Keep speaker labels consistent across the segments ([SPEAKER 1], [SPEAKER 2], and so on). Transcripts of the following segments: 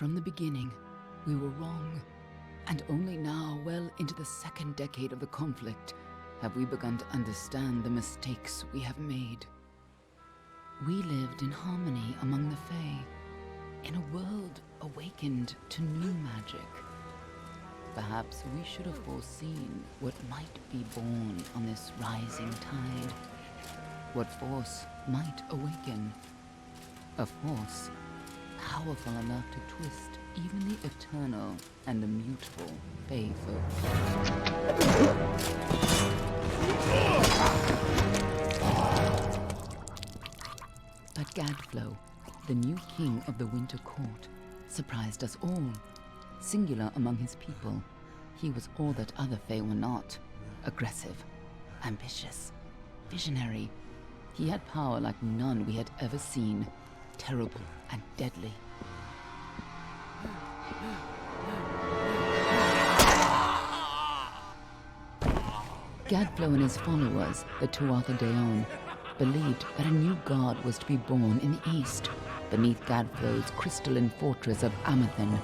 [SPEAKER 1] From the beginning, we were wrong. And only now, well into the second decade of the conflict, have we begun to understand the mistakes we have made. We lived in harmony among the Fae, in a world awakened to new magic. Perhaps we should have foreseen what might be born on this rising tide. What force might awaken. A force powerful enough to twist even the eternal and immutable Fae folk. But Gadflow, the new king of the Winter Court, surprised us all. Singular among his people, he was all that other Fae were not. Aggressive, ambitious, visionary. He had power like none we had ever seen. Terrible and deadly. Gadflow and his followers, the Tuatha Deon, believed that a new god was to be born in the east, beneath Gadflow's crystalline fortress of Amathan.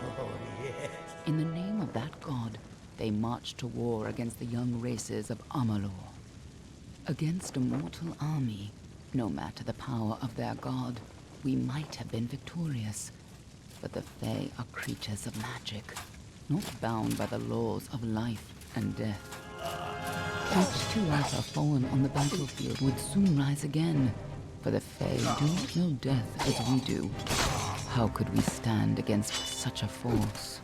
[SPEAKER 1] In the name of that god, they marched to war against the young races of Amalur. Against a mortal army, no matter the power of their god, we might have been victorious. But the Fae are creatures of magic, not bound by the laws of life and death. Each Tuatha fallen on the battlefield would soon rise again, for the Fae do not know death as we do. How could we stand against such a force?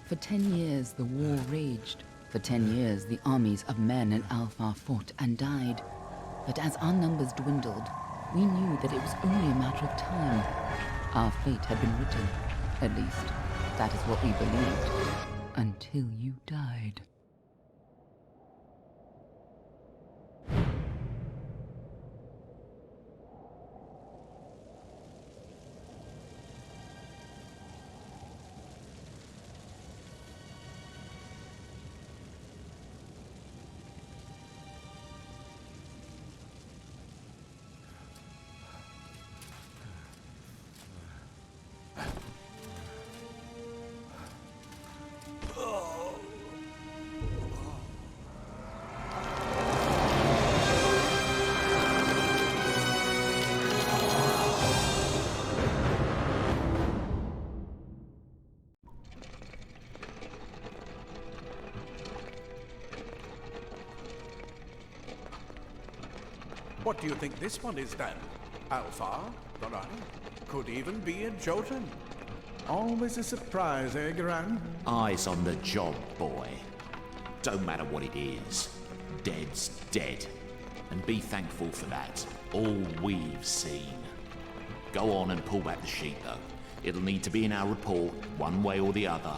[SPEAKER 1] For 10 years the war raged. For 10 years the armies of Men and Alpha fought and died. But as our numbers dwindled, we knew that it was only a matter of time. Our fate had been written. At least, that is what we believed. Until you died.
[SPEAKER 2] What do you think this one is then? Alpha? Alright. Could even be a Jotun. Always a surprise, eh, Gran?
[SPEAKER 3] Eyes on the job, boy. Don't matter what it is. Dead's dead. And be thankful for that. All we've seen. Go on and pull back the sheet, though. It'll need to be in our report, one way or the other.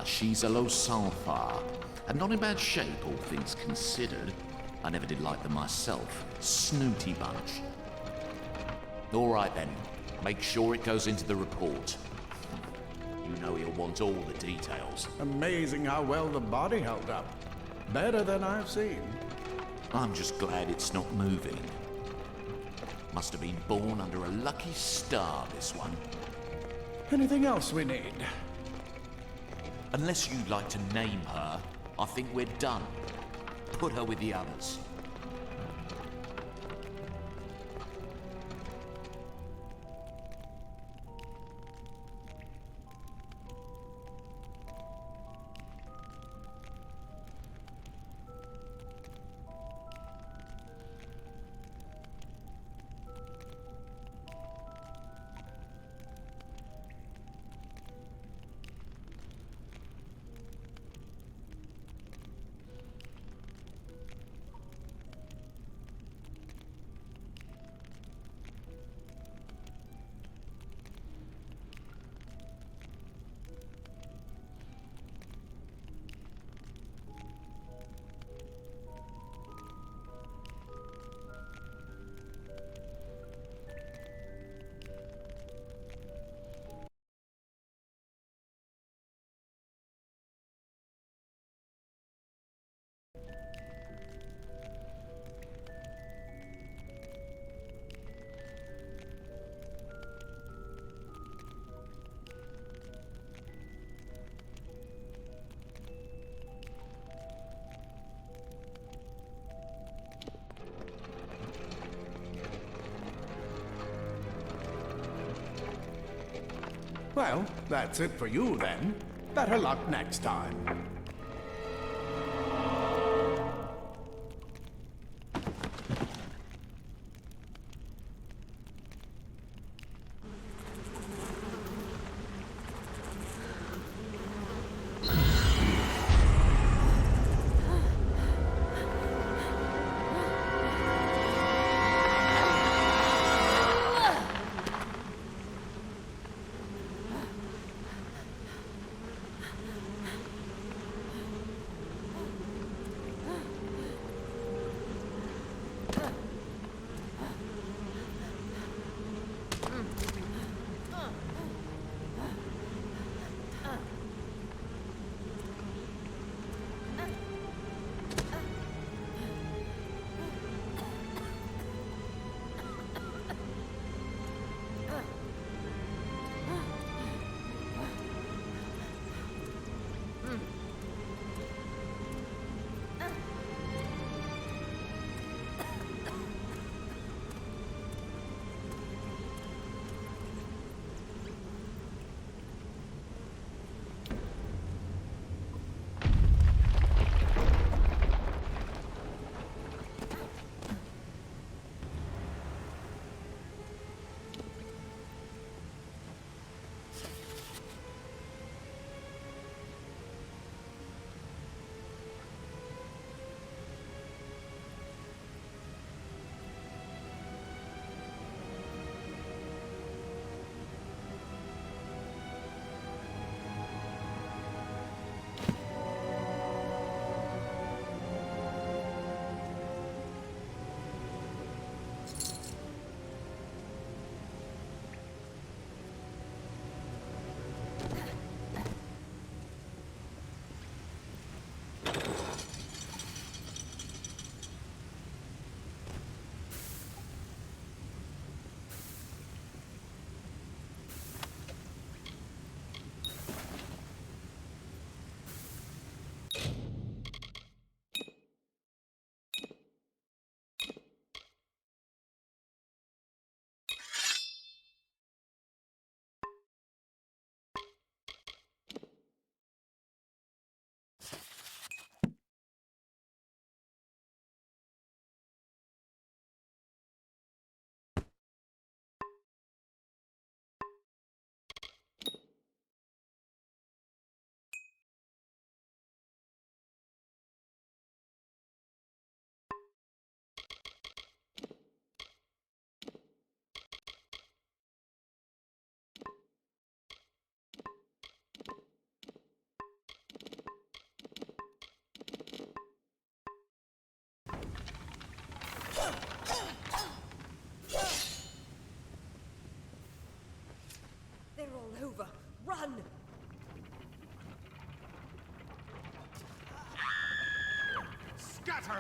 [SPEAKER 3] she's a low sulfur, and not in bad shape, all things considered. I never did like them myself. Snooty bunch. All right then, make sure it goes into the report. You know you'll want all the details.
[SPEAKER 2] Amazing how well the body held up. Better than I've seen.
[SPEAKER 3] I'm just glad it's not moving. Must have been born under a lucky star, this one.
[SPEAKER 2] Anything else we need?
[SPEAKER 3] Unless you'd like to name her, I think we're done. Put her with the others.
[SPEAKER 2] Well, that's it for you then. Better luck next time.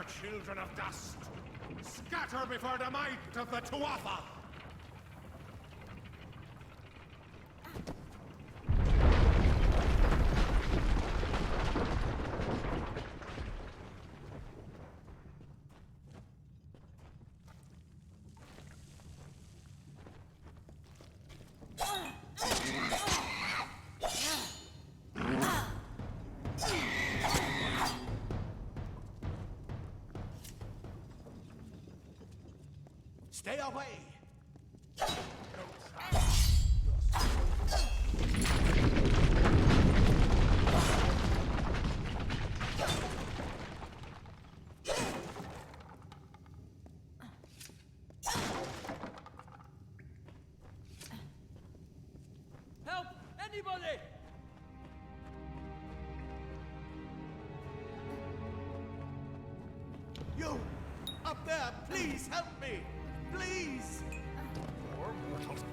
[SPEAKER 2] children of dust! Scatter before the might of the Tuatha! Stay away!
[SPEAKER 4] Help! Anybody!
[SPEAKER 2] You! Up there! Please help me! Please! Poor mortals.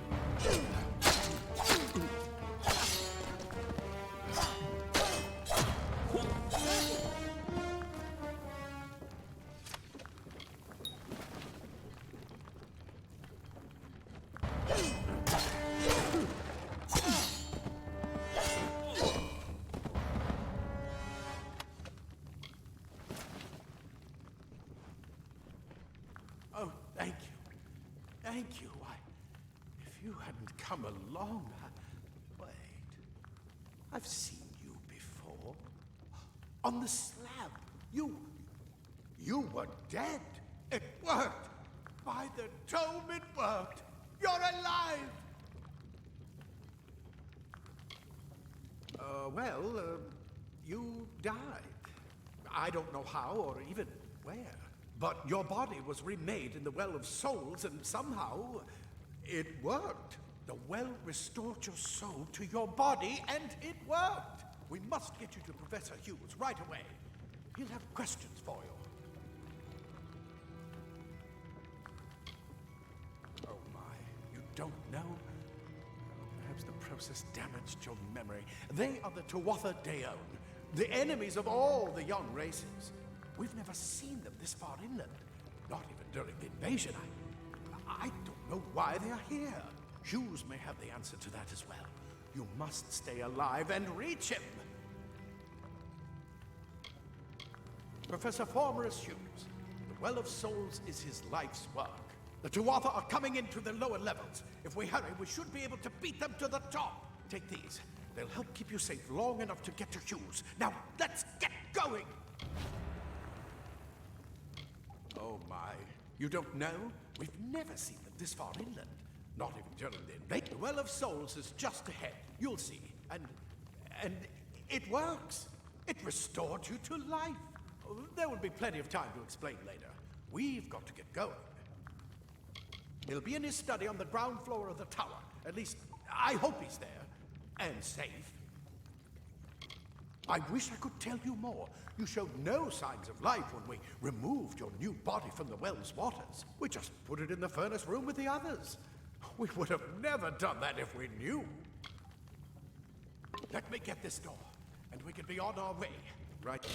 [SPEAKER 2] Oh, thank you. Thank you. If you hadn't come along, wait. I've seen you before. On the slab. You were dead. It worked. By the dome, it worked. You're alive. You died. I don't know how or even where. But your body was remade in the Well of Souls, and somehow it worked. The well restored your soul to your body, and it worked. We must get you to Professor Hughes right away. He'll have questions for you. Oh my, you don't know? Perhaps the process damaged your memory. They are the Tuatha Deon, the enemies of all the young races. We've never seen them this far inland, not even during the invasion. I don't know why they are here. Hughes may have the answer to that as well. You must stay alive and reach him. Professor Formorus Hughes, the Well of Souls is his life's work. The Tuatha are coming into the lower levels. If we hurry, we should be able to beat them to the top. Take these. They'll help keep you safe long enough to get to Hughes. Now, let's get going! Oh my, you don't know? We've never seen them this far inland. Not even during the invasion. The Well of Souls is just ahead. You'll see. And it works. It restored you to life. There will be plenty of time to explain later. We've got to get going. He'll be in his study on the ground floor of the tower. At least, I hope he's there. And safe. I wish I could tell you more. You showed no signs of life when we removed your new body from the well's waters. We just put it in the furnace room with the others. We would have never done that if we knew. Let me get this door, and we can be on our way. Right?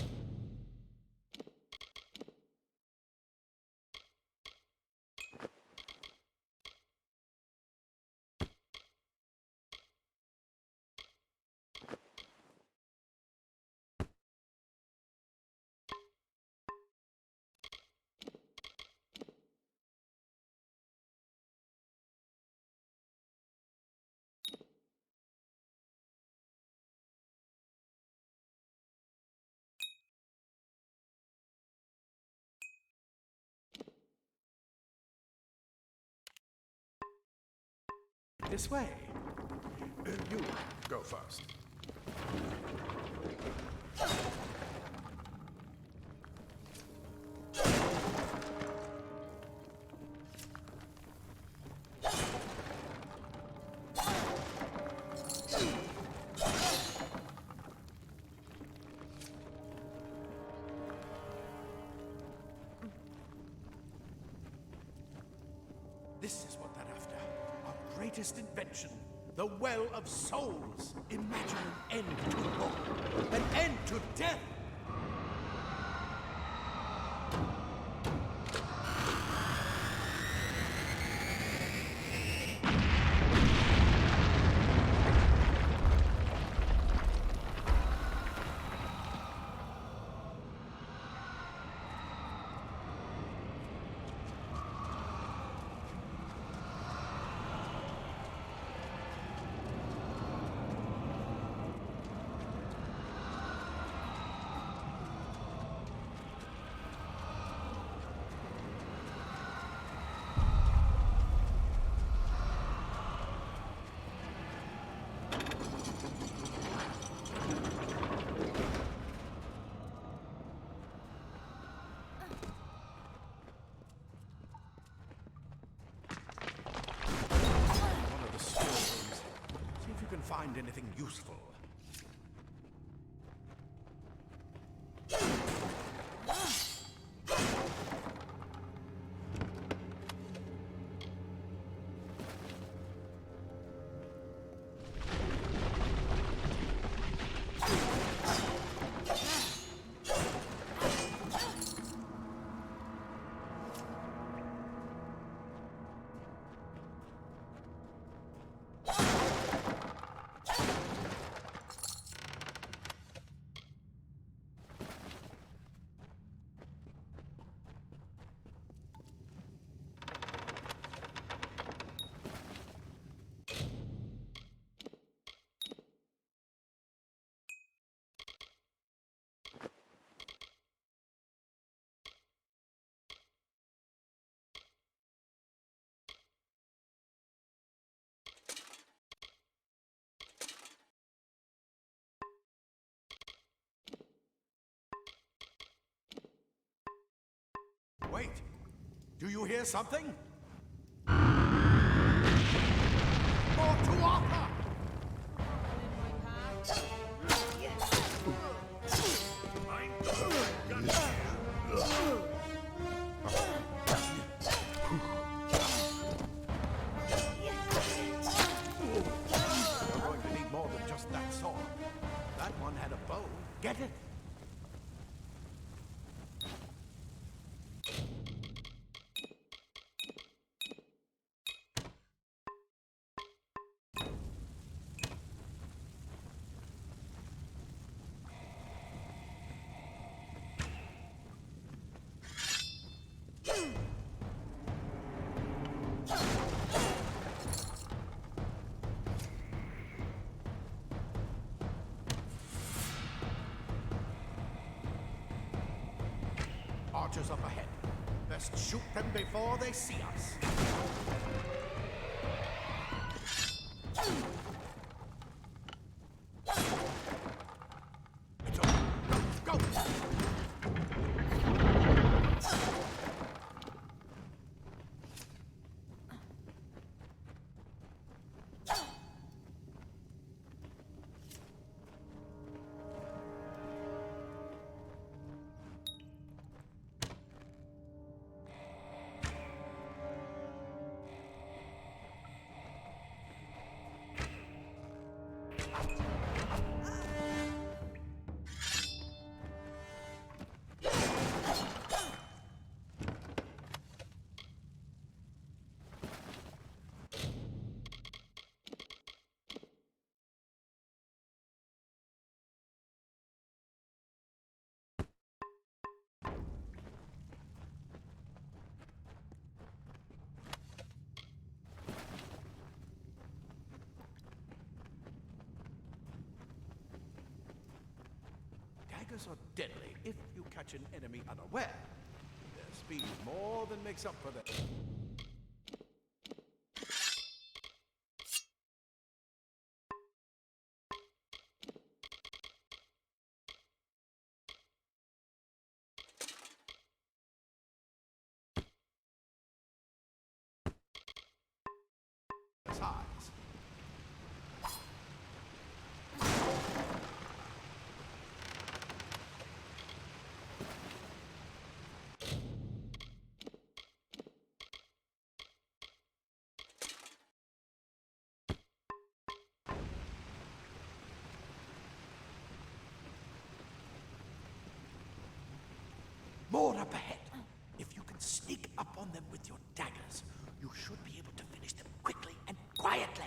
[SPEAKER 2] This way. You go first. This is what they're after. Our greatest invention. The Well of Souls. Imagine an end to war. An end to death. useful. Wait! Do you hear something? More to Arthur! You're going to need more than just that sword. That one had a bow. Get it? Archers up ahead. Best shoot them before they see us. It's over. Go! Daggers are deadly if you catch an enemy unaware. Their speed more than makes up for that. Size. More up ahead. If you can sneak up on them with your daggers, you should be able to finish them quickly and quietly.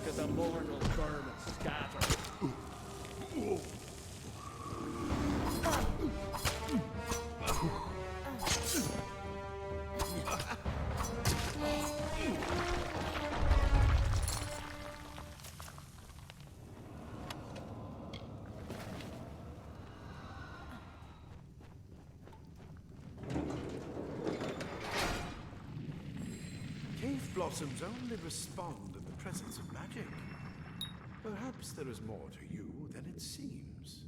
[SPEAKER 4] Look at the mortal burn and scatter.
[SPEAKER 2] Cave blossoms only respond in the presence of magic. Perhaps there is more to you than it seems.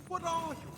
[SPEAKER 2] What are you?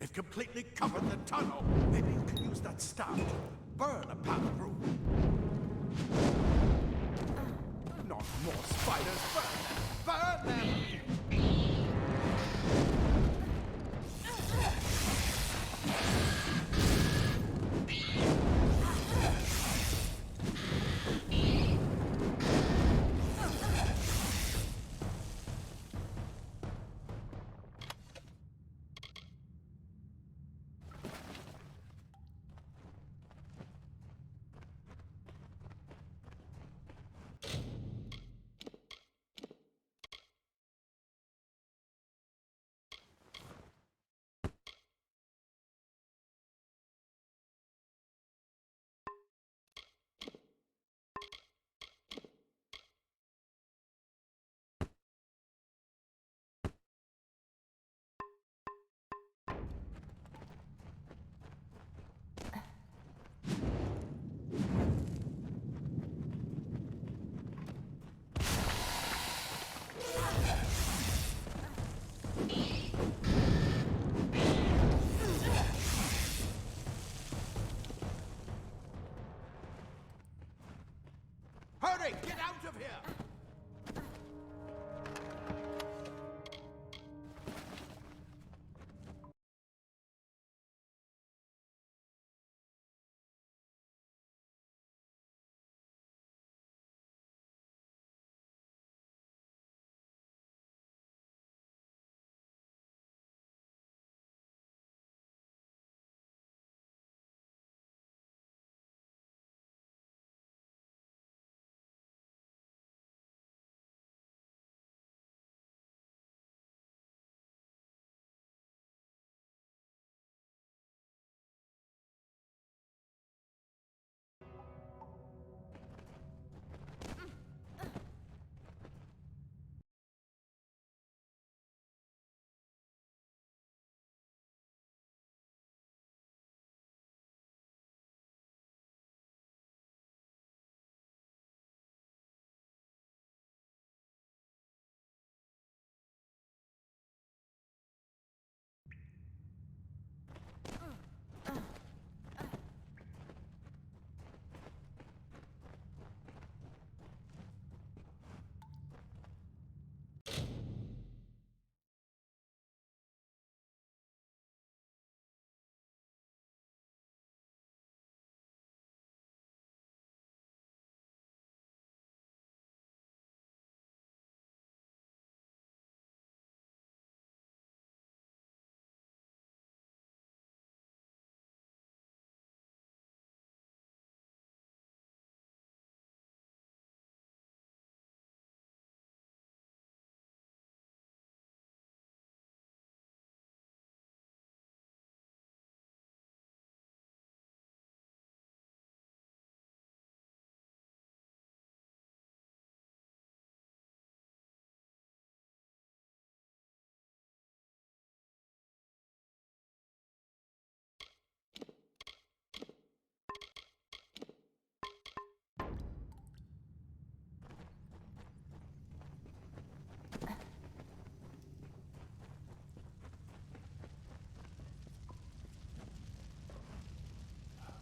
[SPEAKER 2] It completely covered the tunnel. Maybe you can use that staff to burn a path through. Not more spiders. Burn them! Burn them! Hurry! Get out of here!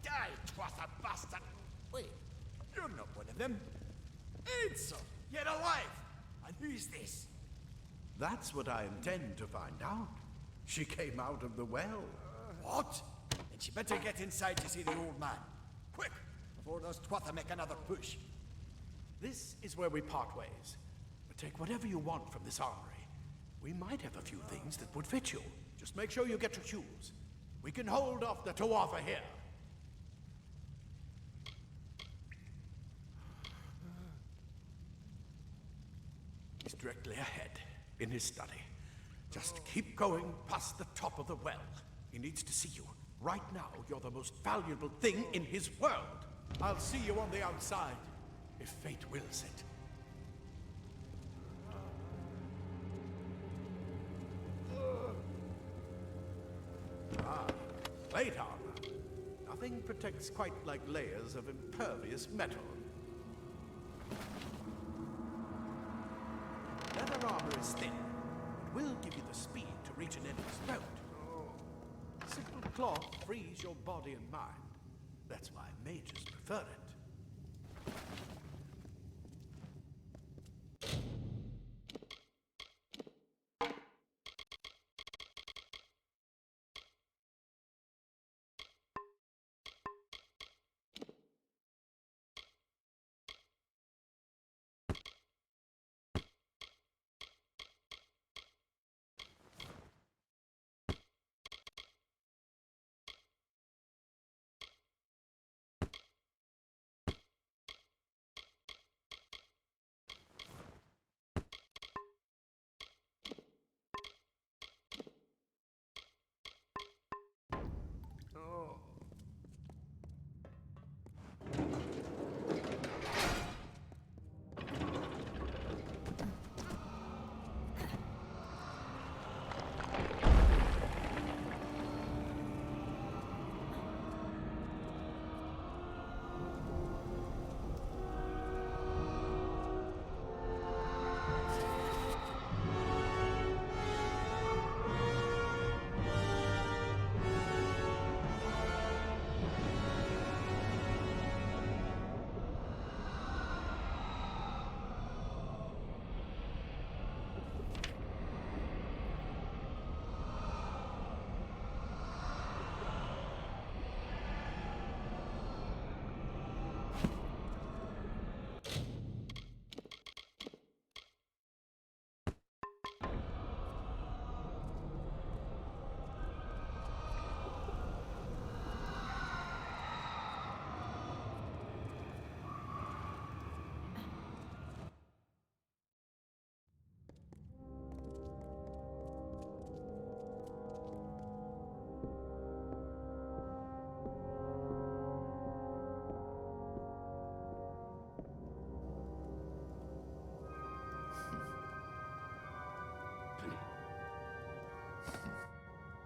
[SPEAKER 5] Die, Twatha bastard! Wait, you're not one of them. Ansel, yet alive! And who's this?
[SPEAKER 2] That's what I intend to find out. She came out of the well.
[SPEAKER 5] What? Then she better get inside to see the old man. Quick, before those Twatha make another push.
[SPEAKER 2] This is where we part ways. Take whatever you want from this armory. We might have a few things that would fit you. Just make sure you get your shoes. We can hold off the Tuatha here. He's directly ahead, in his study. Just keep going past the top of the well. He needs to see you. Right now, you're the most valuable thing in his world. I'll see you on the outside, if fate wills it. Plate armor. Nothing protects quite like layers of impervious metal. Leather armor is thin. It will give you the speed to reach an enemy's throat. Simple cloth frees your body and mind. That's why mages prefer it.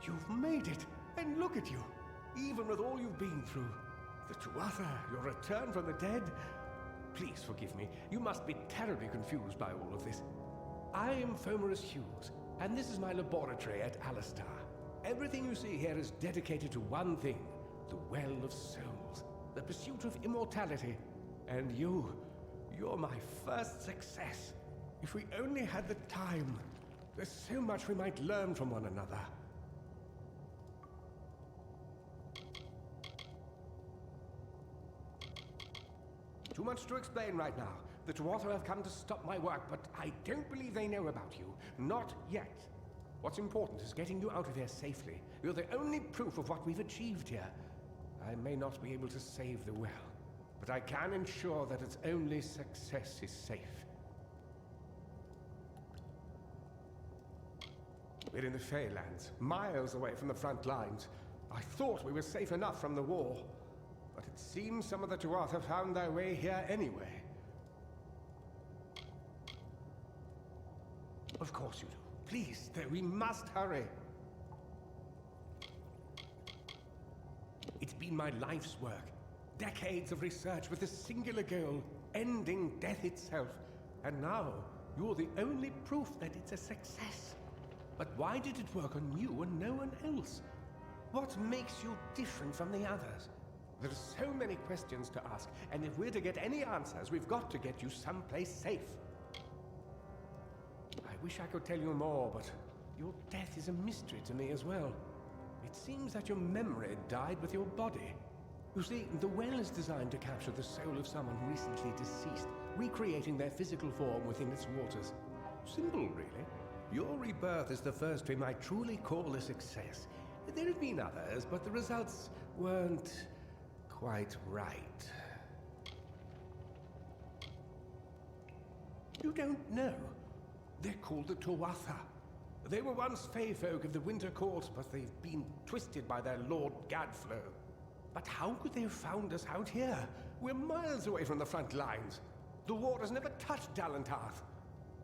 [SPEAKER 6] You've made it, and look at you. Even with all you've been through. The Tuatha, your return from the dead. Please forgive me. You must be terribly confused by all of this. I am Fomerus Hughes, and this is my laboratory at Alistar. Everything you see here is dedicated to one thing, the Well of Souls, the pursuit of immortality. And you're my first success. If we only had the time, there's so much we might learn from one another. Too much to explain right now. The Tuatha have come to stop my work, but I don't believe they know about you. Not yet. What's important is getting you out of here safely. You're the only proof of what we've achieved here. I may not be able to save the well, but I can ensure that its only success is safe. We're in the Feylands, miles away from the front lines. I thought we were safe enough from the war, but it seems some of the Tuatha found their way here anyway. Of course you do. Please, we must hurry. It's been my life's work. Decades of research with a singular goal, ending death itself. And now, you're the only proof that it's a success. But why did it work on you and no one else? What makes you different from the others? There are so many questions to ask, and if we're to get any answers, we've got to get you someplace safe. I wish I could tell you more, but your death is a mystery to me as well. It seems that your memory died with your body. You see, the well is designed to capture the soul of someone recently deceased, recreating their physical form within its waters. Simple, really. Your rebirth is the first we might truly call a success. There have been others, but the results weren't quite right. You don't know? They're called the Tuatha. They were once Fey folk of the Winter Court, but they've been twisted by their Lord Gadflow. But how could they have found us out here? We're miles away from the front lines. The war has never touched Dalantarth.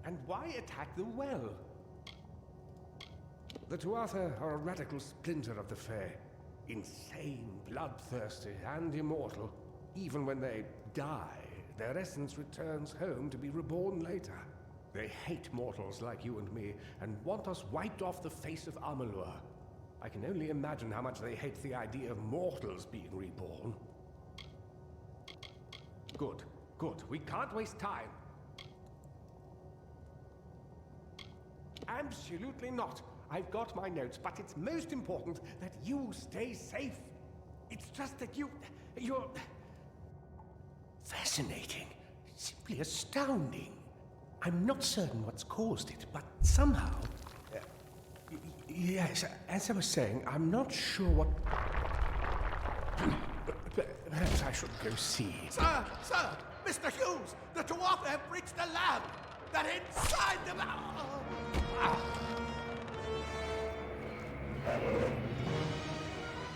[SPEAKER 6] And why attack the well? The Tuatha are a radical splinter of the Fae. Insane, bloodthirsty, and immortal. Even when they die, their essence returns home to be reborn later. They hate mortals like you and me, and want us wiped off the face of Amalur. I can only imagine how much they hate the idea of mortals being reborn. Good, good. We can't waste time. Absolutely not. I've got my notes, but it's most important that you stay safe. It's just that you're fascinating, simply astounding. I'm not certain what's caused it, but somehow... yes, as I was saying, I'm not sure what... Perhaps I should go see.
[SPEAKER 2] Sir! Mr. Hughes! The Tuatha have breached the lab! They're inside the lab!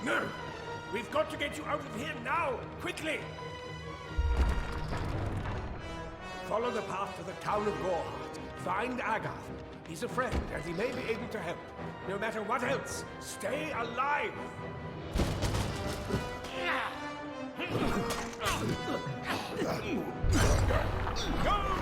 [SPEAKER 6] No! We've got to get you out of here now! Quickly! Follow the path to the town of Gorhart. Find Agath. He's a friend, and he may be able to help. No matter what else, stay alive! Go!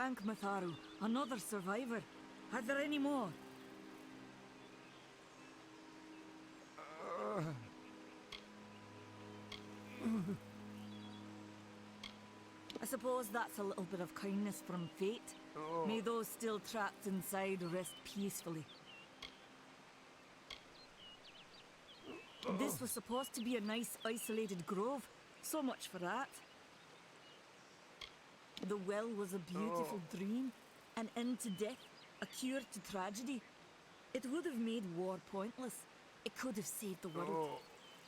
[SPEAKER 7] Frank Matharu, another survivor. Are there any more? I suppose that's a little bit of kindness from fate. May those still trapped inside rest peacefully. This was supposed to be a nice isolated grove. So much for that. The well was a beautiful dream, an end to death, a cure to tragedy. It would have made war pointless. It could have saved the world.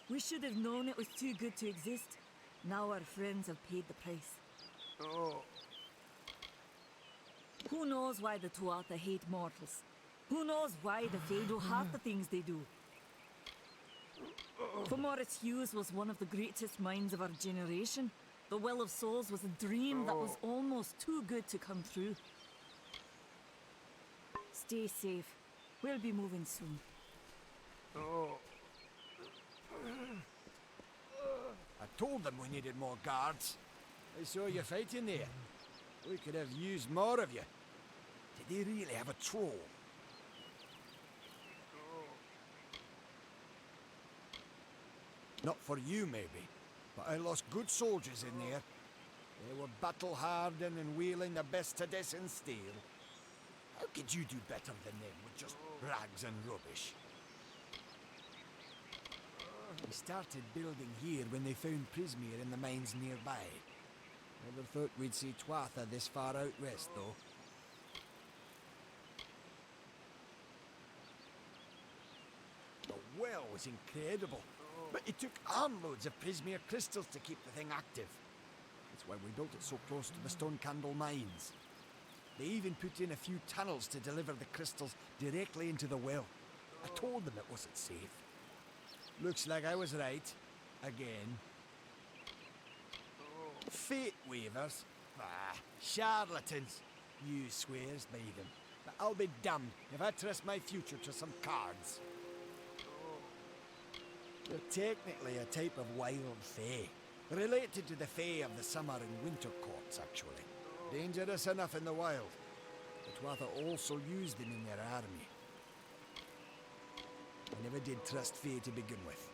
[SPEAKER 7] We should have known it was too good to exist. Now our friends have paid the price. Who knows why the Tuatha hate mortals? Who knows why the Fae do half the things they do? For Morris Hughes was one of the greatest minds of our generation. The Well of Souls was a dream that was almost too good to come true. Stay safe. We'll be moving soon.
[SPEAKER 5] I told them we needed more guards. I saw you fighting there. We could have used more of you. Did they really have a troll? Not for you, maybe, but I lost good soldiers in there. They were battle-hardened and wielding the best Tedescan steel. How could you do better than them with just rags and rubbish? We started building here when they found Prismeer in the mines nearby. Never thought we'd see Tuatha this far out west, though. The well was incredible, but it took armloads of Prismeer crystals to keep the thing active. That's why we built it so close to the Stone Candle mines. They even put in a few tunnels to deliver the crystals directly into the well. I told them it wasn't safe. Looks like I was right. Again. Fate weavers? Ah, charlatans. You swears by them. But I'll be damned if I trust my future to some cards. They're technically a type of wild fae. Related to the fae of the summer and winter courts, actually. Dangerous enough in the wild. The Tuatha also used them in their army. I never did trust fae to begin with.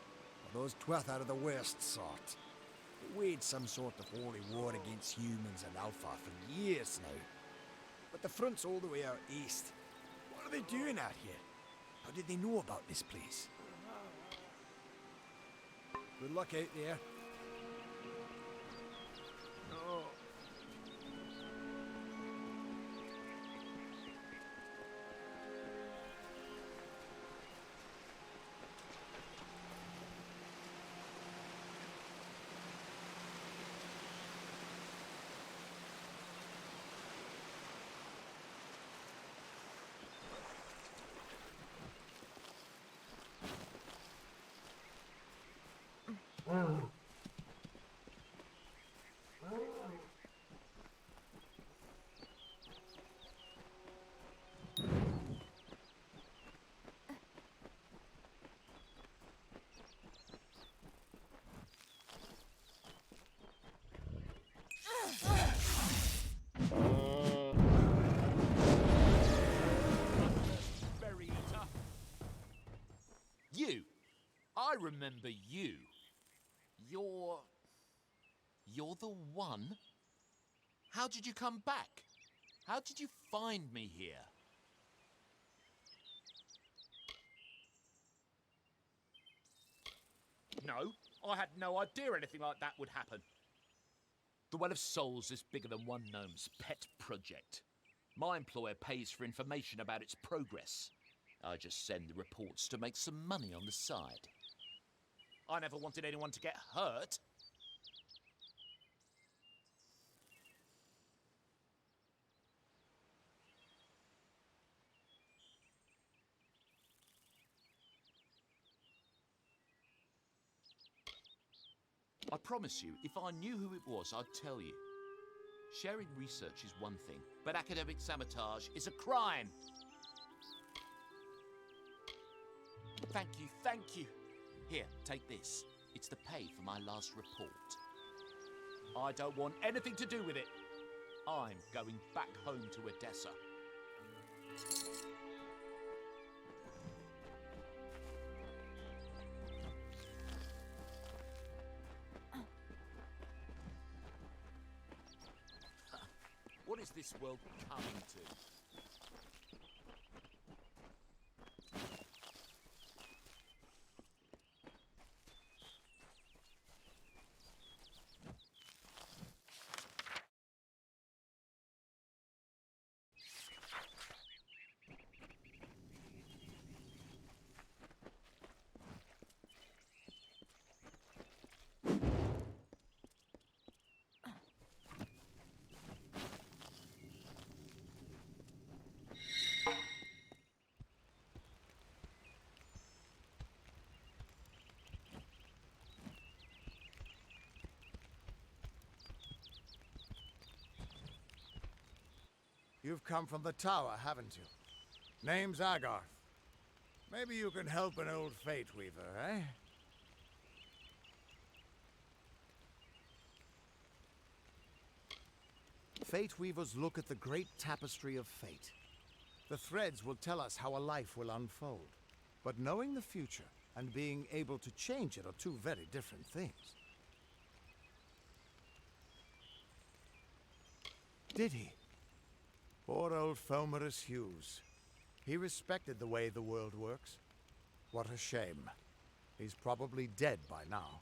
[SPEAKER 5] Those Tuatha are the worst sort. They waged some sort of holy war against humans and Alpha for years now. But the front's all the way out east. What are they doing out here? How did they know about this place? Good luck out there.
[SPEAKER 3] You! I remember you. You're the one? How did you come back? How did you find me here?
[SPEAKER 8] No, I had no idea anything like that would happen.
[SPEAKER 3] The Well of Souls is bigger than one gnome's pet project. My employer pays for information about its progress. I just send the reports to make some money on the side.
[SPEAKER 8] I never wanted anyone to get hurt.
[SPEAKER 3] I promise you, if I knew who it was, I'd tell you. Sharing research is one thing, but academic sabotage is a crime. Thank you, thank you. Here, take this. It's the pay for my last report.
[SPEAKER 8] I don't want anything to do with it. I'm going back home to Odessa. What is this world coming to?
[SPEAKER 5] You've come from the tower, haven't you? Name's Agarth. Maybe you can help an old Fate Weaver, eh? Fate Weavers look at the great tapestry of fate. The threads will tell us how a life will unfold. But knowing the future and being able to change it are two very different things. Did he? Poor old Fomerus Hughes. He respected the way the world works. What a shame. He's probably dead by now.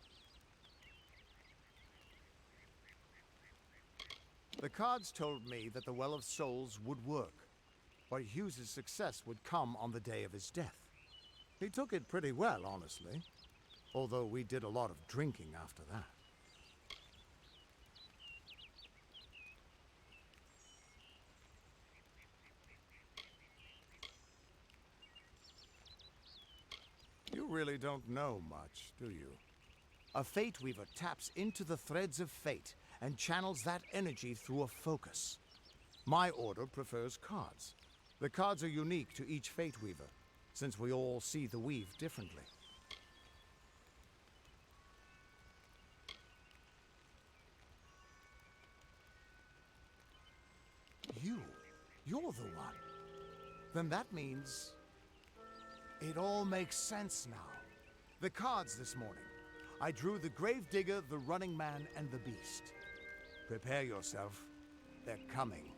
[SPEAKER 5] The cards told me that the Well of Souls would work, but Hughes's success would come on the day of his death. He took it pretty well, honestly, although we did a lot of drinking after that. You really don't know much, do you? A Fate Weaver taps into the threads of fate and channels that energy through a focus. My order prefers cards. The cards are unique to each Fate Weaver, since we all see the weave differently. You're the one. Then that means it all makes sense now. The cards this morning. I drew the Gravedigger, the Running Man, and the Beast. Prepare yourself. They're coming.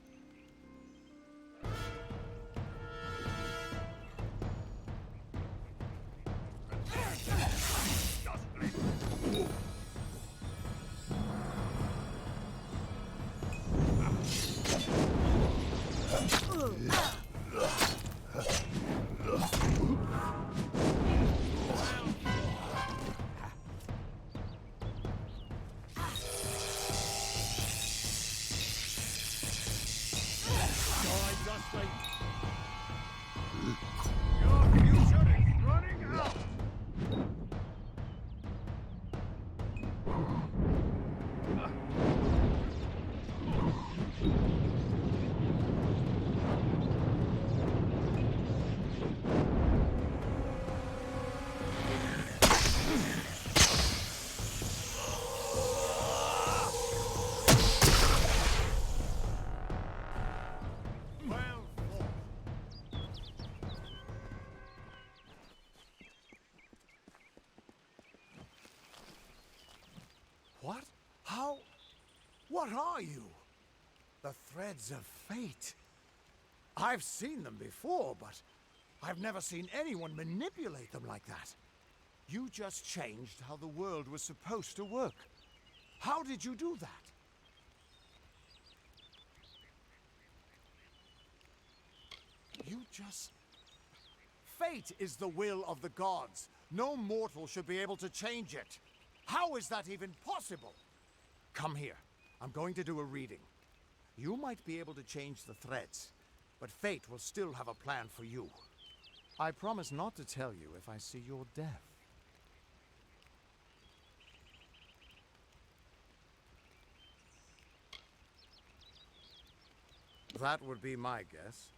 [SPEAKER 5] What? How? What are you? The threads of fate. I've seen them before, but I've never seen anyone manipulate them like that. You just changed how the world was supposed to work. How did you do that? You just... Fate is the will of the gods. No mortal should be able to change it. How is that even possible? Come here. I'm going to do a reading. You might be able to change the threads, but fate will still have a plan for you. I promise not to tell you if I see your death. That would be my guess.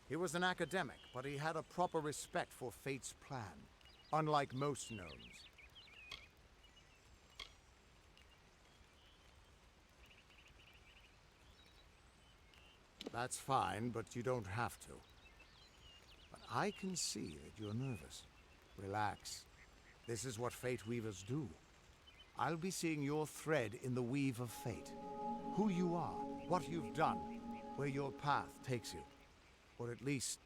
[SPEAKER 5] He was an academic, but he had a proper respect for fate's plan, unlike most gnomes. That's fine, but you don't have to. But I can see that you're nervous. Relax. This is what Fate Weavers do. I'll be seeing your thread in the weave of fate. Who you are, what you've done, where your path takes you. Or at least,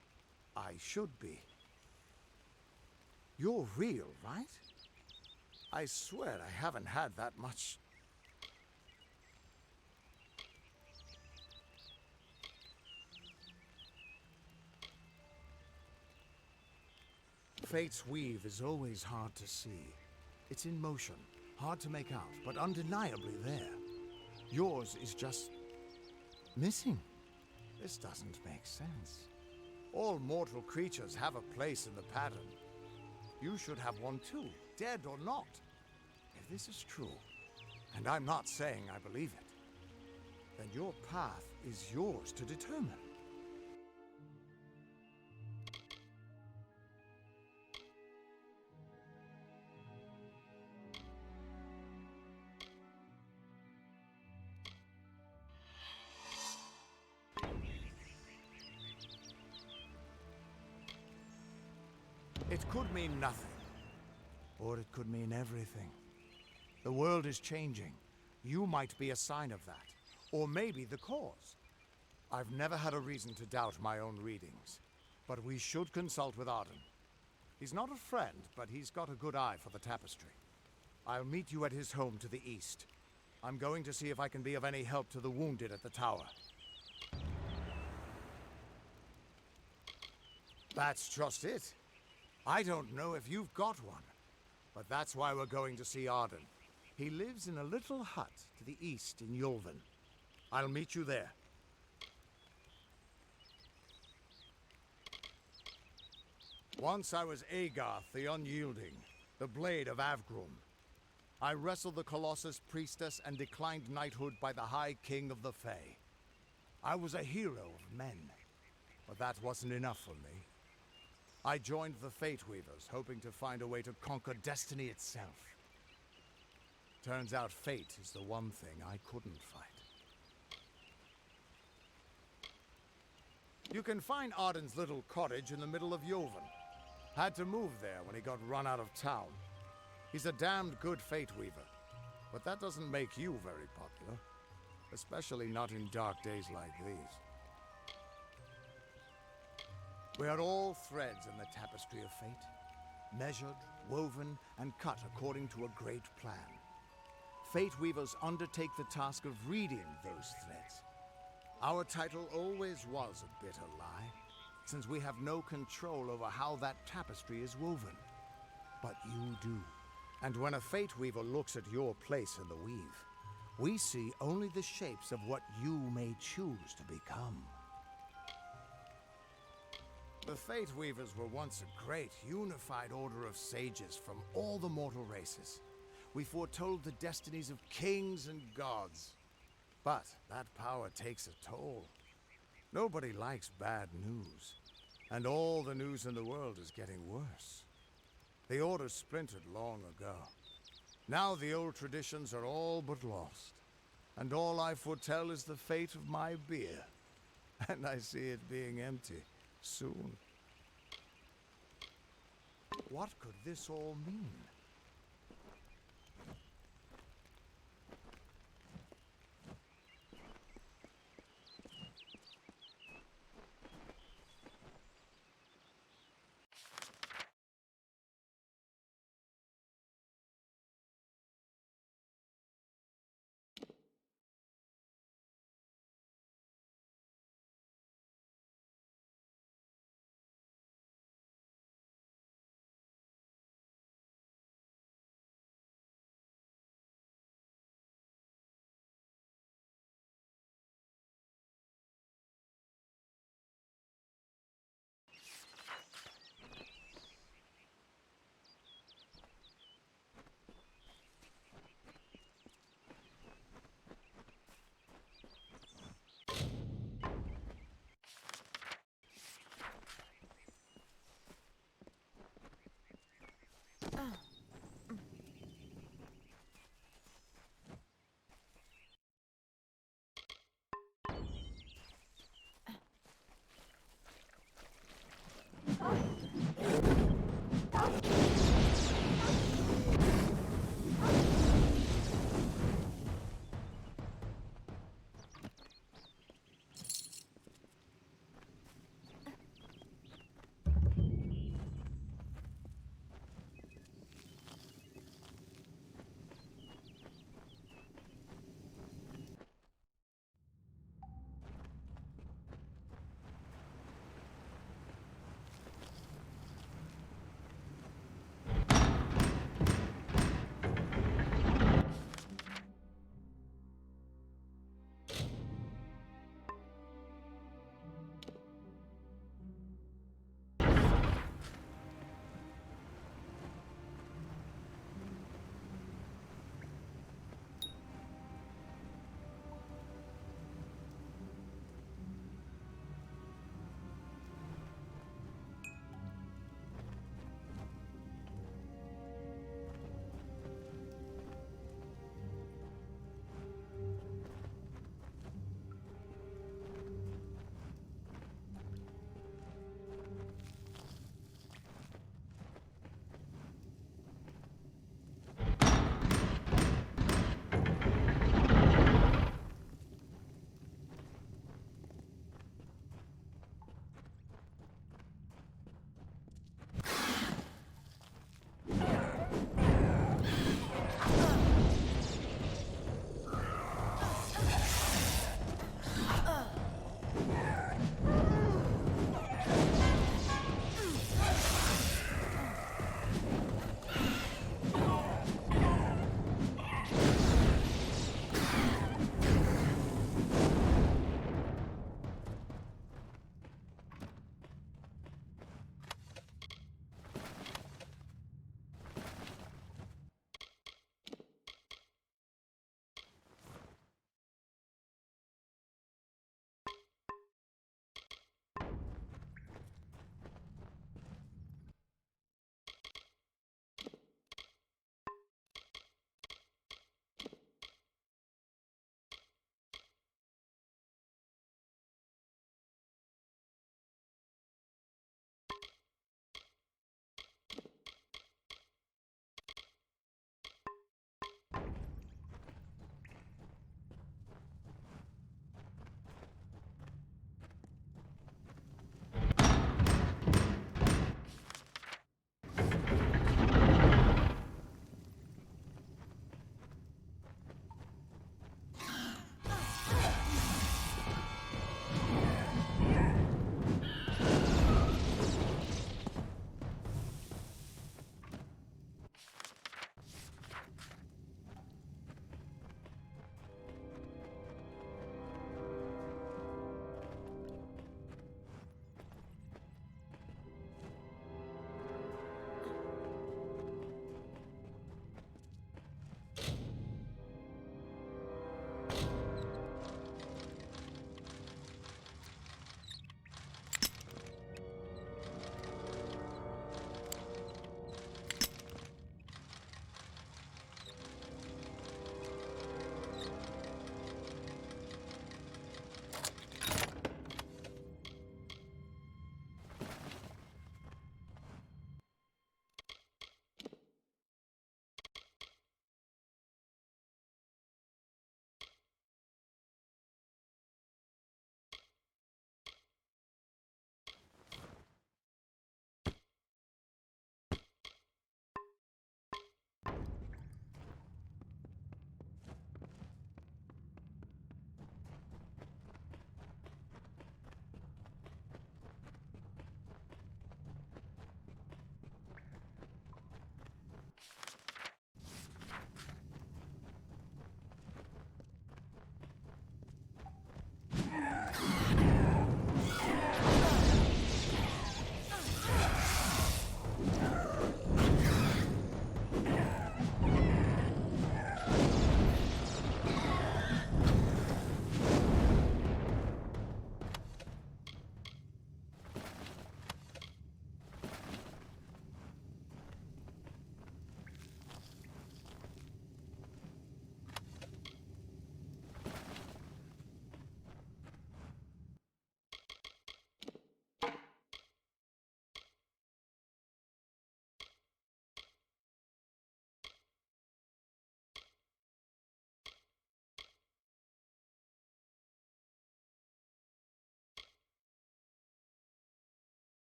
[SPEAKER 5] I should be. You're real, right? I swear I haven't had that much. Fate's weave is always hard to see. It's in motion, hard to make out, but undeniably there. Yours is just missing. This doesn't make sense. All mortal creatures have a place in the pattern. You should have one too, dead or not. If this is true, and I'm not saying I believe it, then your path is yours to determine. It could mean nothing, or it could mean everything. The world is changing. You might be a sign of that, or maybe the cause. I've never had a reason to doubt my own readings, but we should consult with Arden. He's not a friend, but he's got a good eye for the tapestry. I'll meet you at his home to the east. I'm going to see if I can be of any help to the wounded at the tower. That's just it. I don't know if you've got one, but that's why we're going to see Arden. He lives in a little hut to the east in Yulven. I'll meet you there. Once I was Agarth the Unyielding, the Blade of Avgrum. I wrestled the Colossus Priestess and declined knighthood by the High King of the Fae. I was a hero of men, but that wasn't enough for me. I joined the Fate Weavers, hoping to find a way to conquer destiny itself. Turns out fate is the one thing I couldn't fight. You can find Arden's little cottage in the middle of Yulven. Had to move there when he got run out of town. He's a damned good Fate Weaver, but that doesn't make you very popular. Especially not in dark days like these. We are all threads in the tapestry of fate, measured, woven, and cut according to a great plan. Fate Weavers undertake the task of reading those threads. Our title always was a bitter lie, since we have no control over how that tapestry is woven. But you do. And when a Fate Weaver looks at your place in the weave, we see only the shapes of what you may choose to become. The Fate Weavers were once a great, unified order of sages from all the mortal races. We foretold the destinies of kings and gods. But that power takes a toll. Nobody likes bad news. And all the news in the world is getting worse. The Order splintered long ago. Now the old traditions are all but lost. And all I foretell is the fate of my beer. And I see it being empty. Soon. What could this all mean?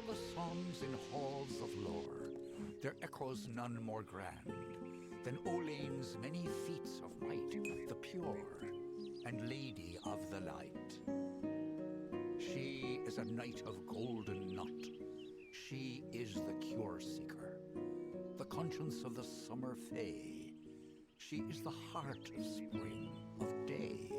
[SPEAKER 9] all the songs in halls of lore, there echoes none more grand than Olane's many feats of might, the pure and lady of the light. She is a knight of golden knot. She is the cure seeker, the conscience of the summer fae. She is the heart of spring, of day.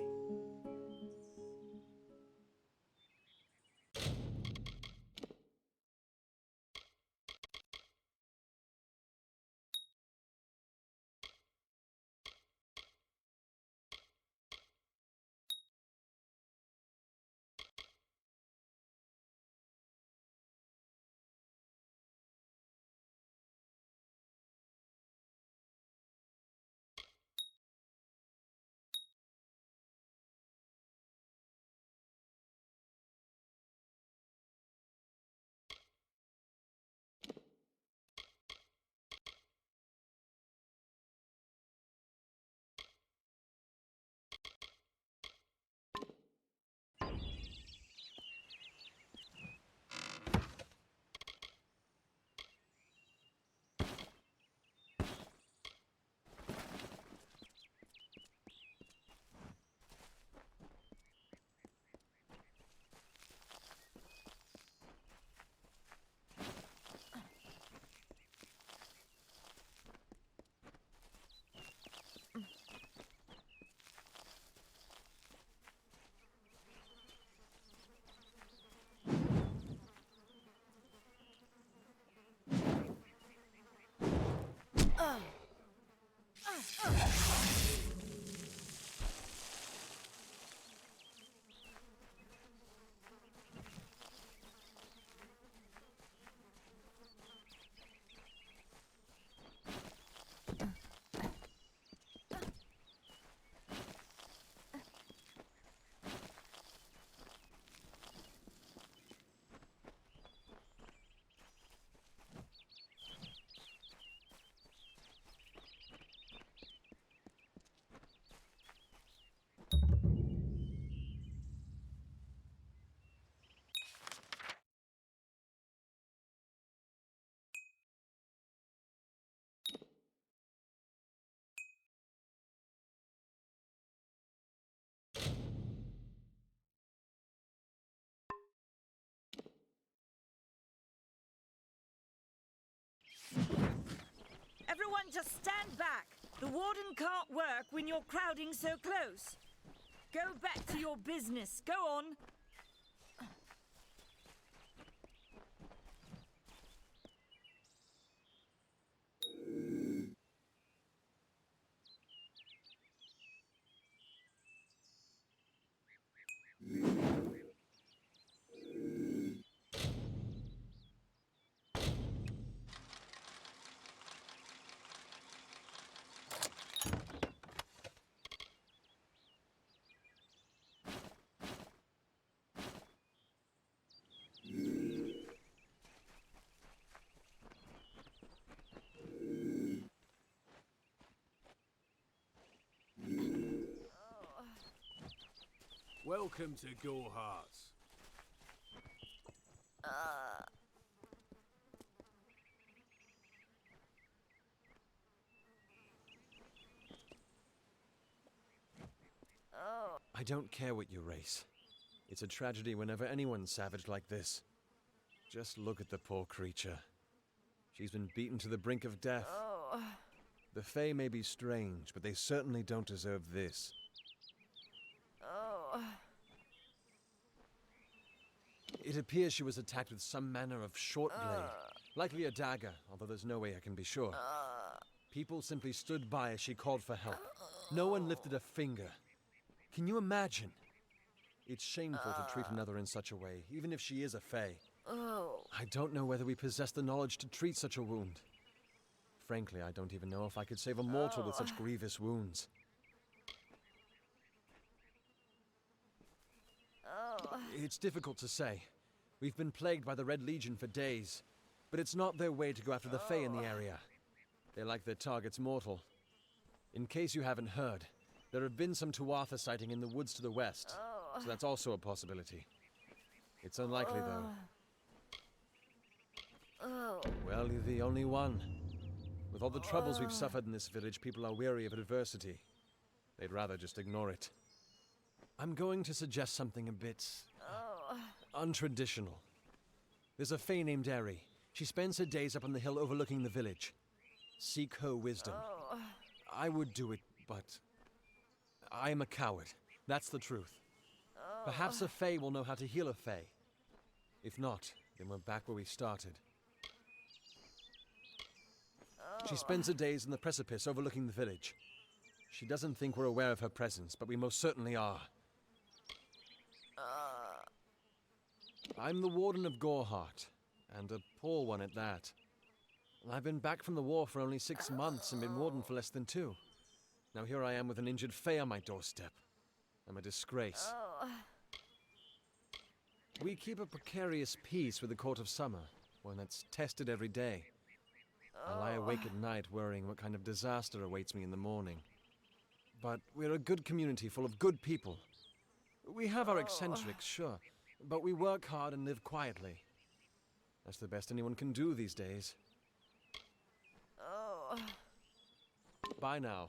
[SPEAKER 7] Everyone just stand back. The warden can't work when you're crowding so close. Go back to your business. Go on.
[SPEAKER 6] Welcome to Gore Hearts.
[SPEAKER 10] I don't care what you race. It's a tragedy whenever anyone's savaged like this. Just look at the poor creature. She's been beaten to the brink of death. The Fae may be strange, but they certainly don't deserve this. It appears she was attacked with some manner of short blade, likely a dagger, although there's no way I can be sure. People simply stood by as she called for help. No one lifted a finger. Can you imagine? It's shameful to treat another in such a way, even if she is a Fae. I don't know whether we possess the knowledge to treat such a wound. Frankly, I don't even know if I could save a mortal with such grievous wounds. It's difficult to say. We've been plagued by the Red Legion for days, but it's not their way to go after the Fae in the area. They like their targets mortal. In case you haven't heard, there have been some Tuatha sighting in the woods to the west, so that's also a possibility. It's unlikely, though. Well, you're the only one. With all the troubles we've suffered in this village, people are weary of adversity. They'd rather just ignore it. I'm going to suggest something a bit untraditional. There's a fae named Eri. She spends her days up on the hill overlooking the village. Seek her wisdom. I would do it, but I am a coward. That's the truth. Perhaps a fae will know how to heal a fae. If not, then we're back where we started. She spends her days in the precipice overlooking the village. She doesn't think we're aware of her presence, but we most certainly are. I'm the Warden of Goreheart, and a poor one at that. I've been back from the war for only 6 months and been Warden for less than 2. Now here I am with an injured fae on my doorstep. I'm a disgrace. We keep a precarious peace with the Court of Summer, one that's tested every day. I lie awake at night worrying what kind of disaster awaits me in the morning. But we're a good community full of good people. We have our eccentrics, sure, but we work hard and live quietly. That's the best anyone can do these days. Bye now.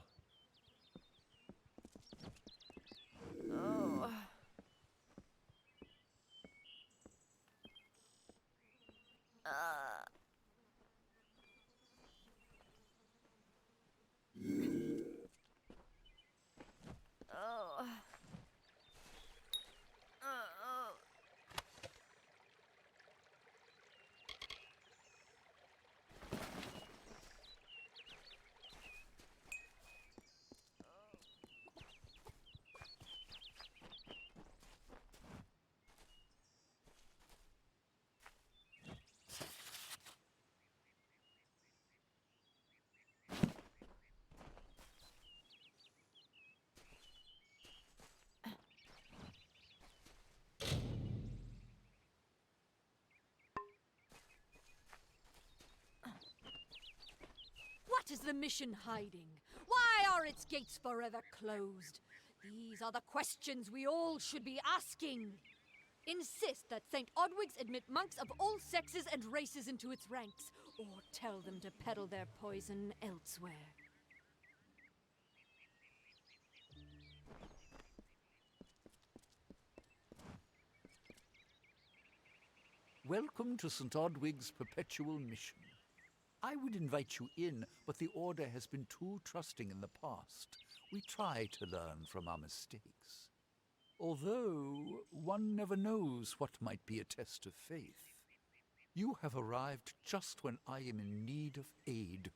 [SPEAKER 11] What is the mission hiding? Why are its gates forever closed? These are the questions we all should be asking. Insist that St. Odwig's admit monks of all sexes and races into its ranks, or tell them to peddle their poison elsewhere.
[SPEAKER 9] Welcome to St. Odwig's perpetual mission. I would invite you in, but the Order has been too trusting in the past. We try to learn from our mistakes. Although, one never knows what might be a test of faith. You have arrived just when I am in need of aid,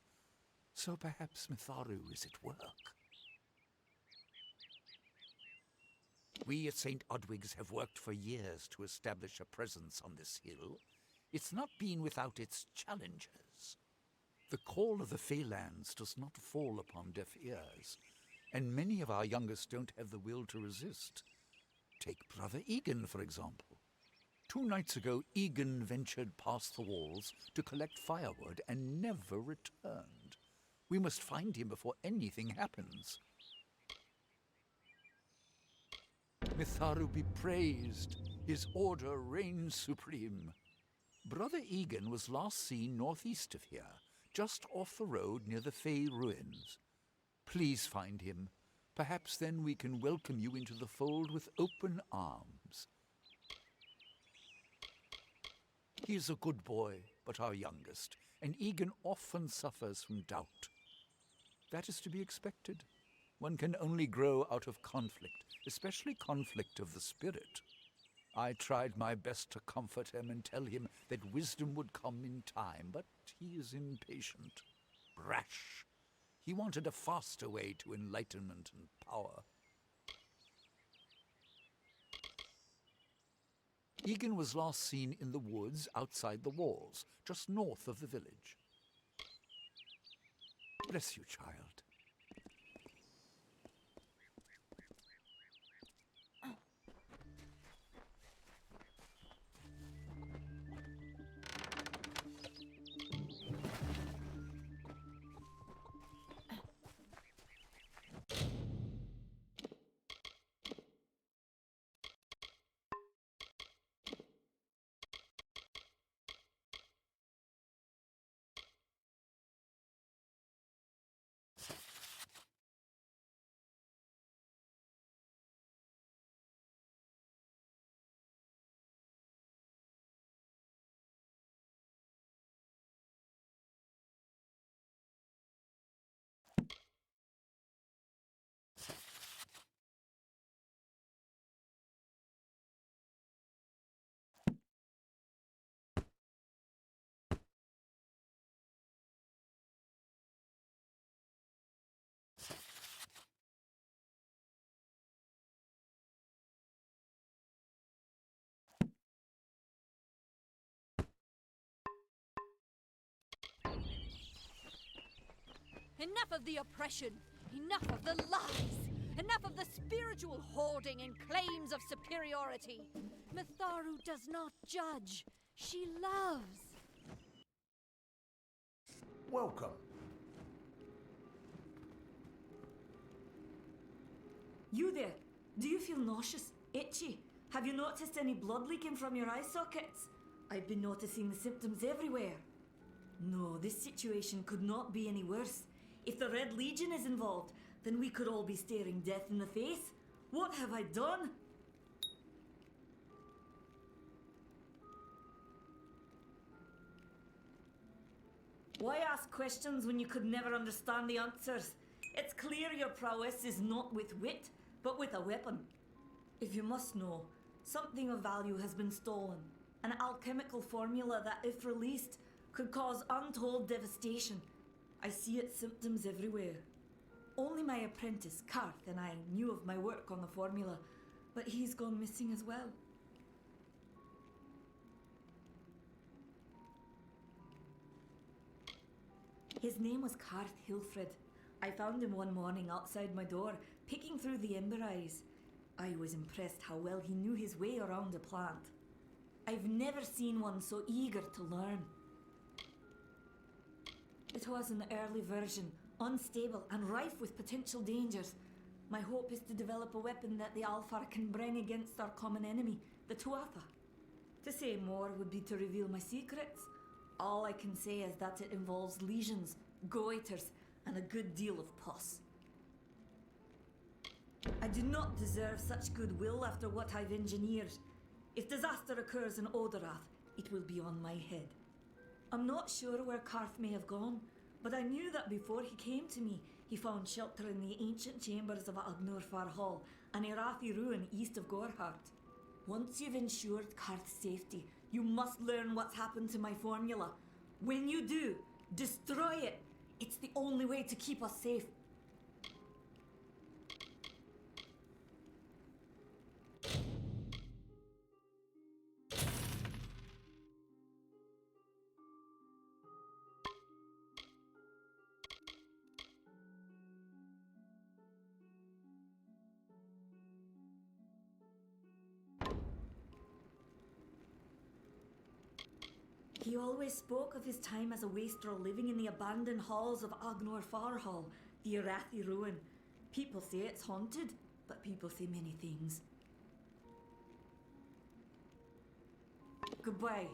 [SPEAKER 9] so perhaps Mitharu is at work. We at St. Odwig's have worked for years to establish a presence on this hill. It's not been without its challenges. The call of the Feylands does not fall upon deaf ears, and many of our youngest don't have the will to resist. Take Brother Egan, for example. 2 nights ago, Egan ventured past the walls to collect firewood and never returned. We must find him before anything happens. Mitharu be praised. His order reigns supreme. Brother Egan was last seen northeast of here, just off the road near the Fey ruins. Please find him. Perhaps then we can welcome you into the fold with open arms. He is a good boy, but our youngest, and Egan often suffers from doubt. That is to be expected. One can only grow out of conflict, especially conflict of the spirit. I tried my best to comfort him and tell him that wisdom would come in time, but he is impatient, brash. He wanted a faster way to enlightenment and power. Egan was last seen in the woods outside the walls, just north of the village. Bless you, child.
[SPEAKER 11] Enough of the oppression. Enough of the lies. Enough of the spiritual hoarding and claims of superiority. Mitharu does not judge. She loves.
[SPEAKER 2] Welcome.
[SPEAKER 7] You there? Do you feel nauseous? Itchy? Have you noticed any blood leaking from your eye sockets? I've been noticing the symptoms everywhere. No, this situation could not be any worse. If the Red Legion is involved, then we could all be staring death in the face. What have I done? Why ask questions when you could never understand the answers? It's clear your prowess is not with wit, but with a weapon. If you must know, something of value has been stolen. An alchemical formula that, if released, could cause untold devastation. I see its symptoms everywhere. Only my apprentice, Karth, and I knew of my work on the formula, but he's gone missing as well. His name was Karth Hilfred. I found him one morning outside my door, picking through the ember eyes. I was impressed how well he knew his way around a plant. I've never seen one so eager to learn. It was an early version, unstable and rife with potential dangers. My hope is to develop a weapon that the Alfar can bring against our common enemy, the Tuatha. To say more would be to reveal my secrets. All I can say is that it involves lesions, goiters, and a good deal of pus. I do not deserve such goodwill after what I've engineered. If disaster occurs in Odorath, it will be on my head. I'm not sure where Karth may have gone, but I knew that before he came to me, he found shelter in the ancient chambers of Agnor Hall, an Irathi ruin east of Gorhart. Once you've ensured Karth's safety, you must learn what's happened to my formula. When you do, destroy it. It's the only way to keep us safe. He always spoke of his time as a wastrel living in the abandoned halls of Agnor Hall, the Irathi ruin. People say it's haunted, but people say many things. Goodbye.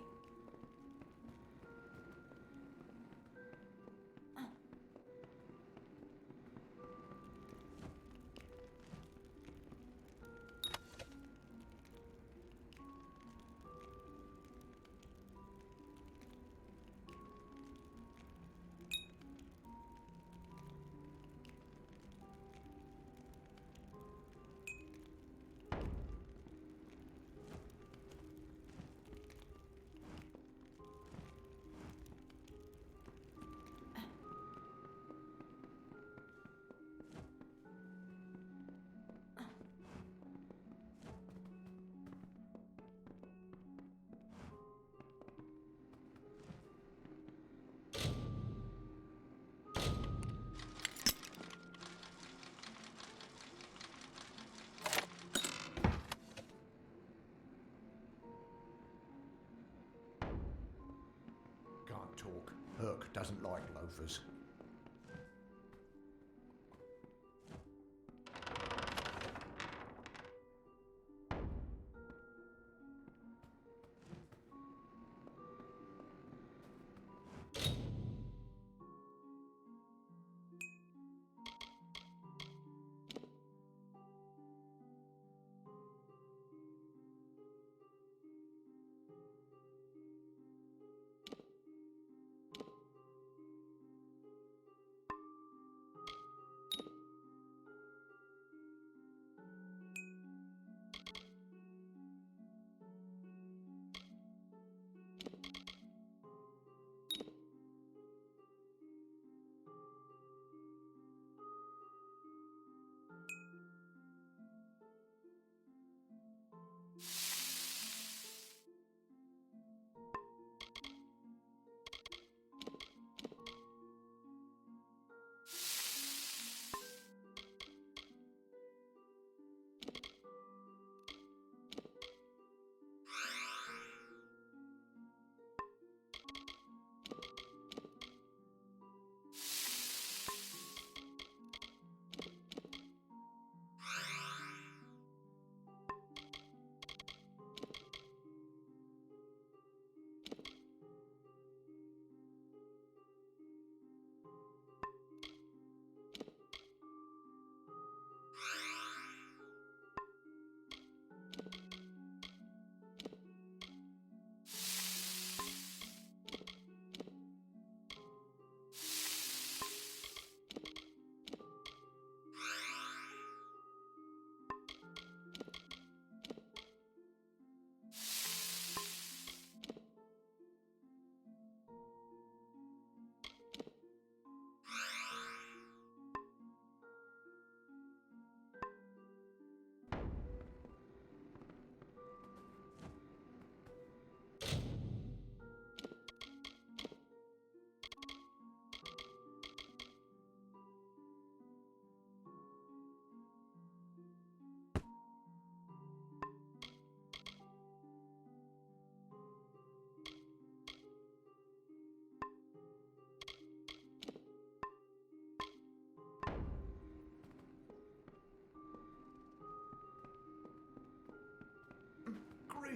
[SPEAKER 2] Can't talk. Herc doesn't like loafers.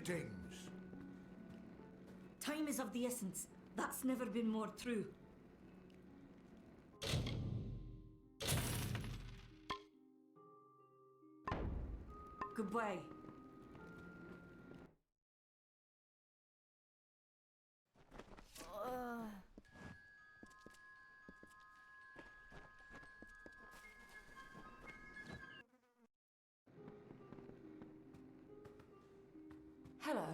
[SPEAKER 12] Greetings.
[SPEAKER 7] Time is of the essence. That's never been more true. Goodbye.
[SPEAKER 13] Hello.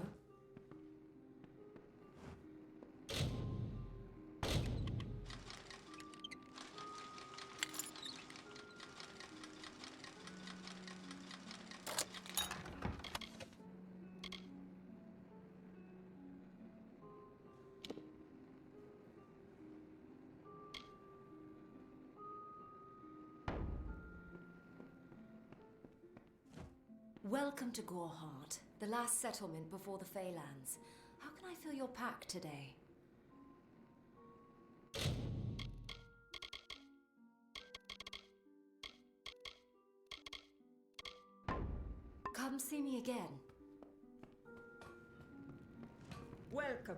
[SPEAKER 13] Welcome to Goreheart, the last settlement before the Feylands. How can I fill your pack today? Come see me again.
[SPEAKER 7] Welcome.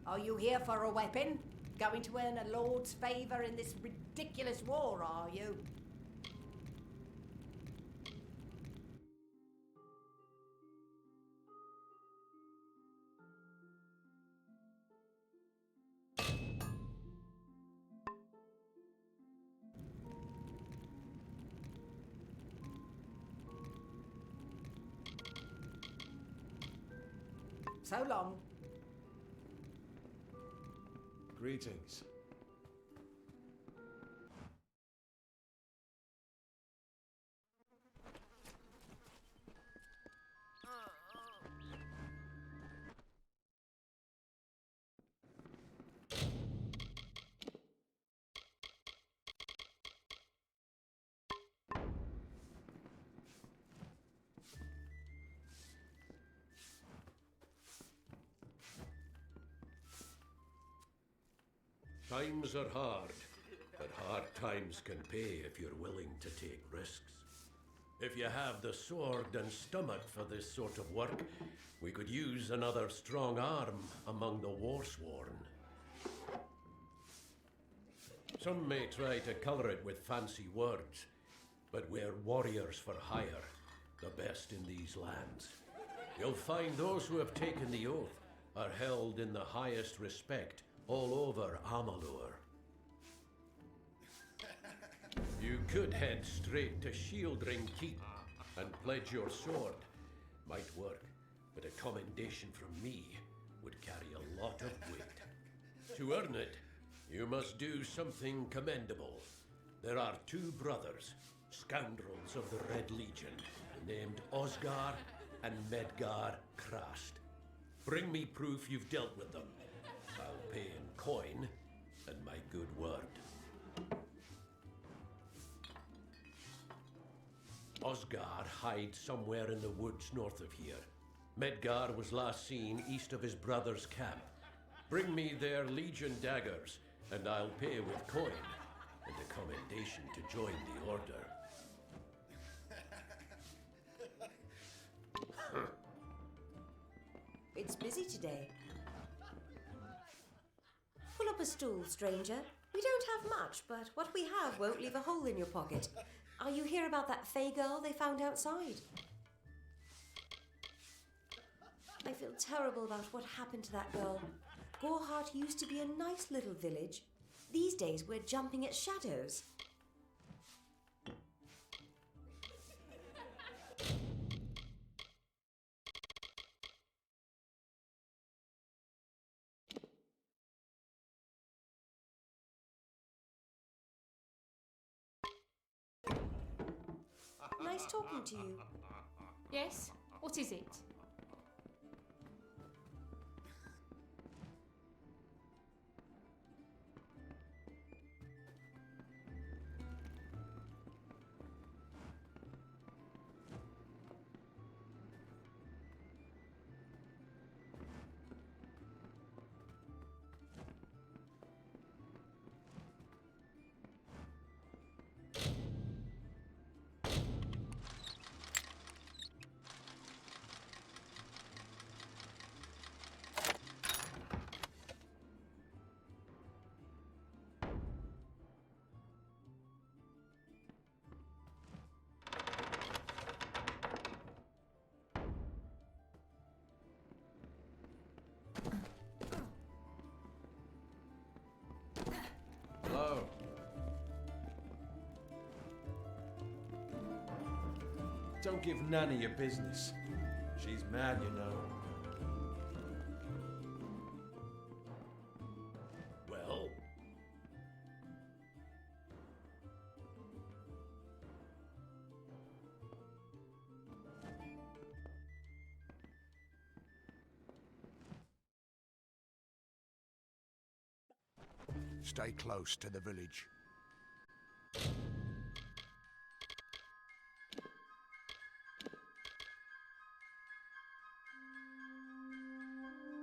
[SPEAKER 11] Are you here for a weapon? Going to earn a lord's favour in this ridiculous war, are you? So long.
[SPEAKER 10] Greetings.
[SPEAKER 6] Times are hard, but hard times can pay if you're willing to take risks. If you have the sword and stomach for this sort of work, we could use another strong arm among the warsworn. Some may try to colour it with fancy words, but we're warriors for hire, the best in these lands. You'll find those who have taken the oath are held in the highest respect all over Amalur. You could head straight to Shieldring Keep and pledge your sword. Might work, but a commendation from me would carry a lot of weight. To earn it, you must do something commendable. There are two brothers, scoundrels of the Red Legion, named Osgar and Medgar Krast. Bring me proof you've dealt with them. I'll pay in coin and my good word. Osgar hides somewhere in the woods north of here. Medgar was last seen east of his brother's camp. Bring me their Legion daggers, and I'll pay with coin and a commendation to join the order.
[SPEAKER 13] It's busy today. Pull up a stool, stranger. We don't have much, but what we have won't leave a hole in your pocket. Are you here about that Fey girl they found outside? I feel terrible about what happened to that girl. Goreheart used to be a nice little village. These days we're jumping at shadows. Nice talking to you.
[SPEAKER 11] Yes? What is it?
[SPEAKER 10] Don't give Nanny your business. She's mad, you know.
[SPEAKER 6] Well?
[SPEAKER 12] Stay close to the village.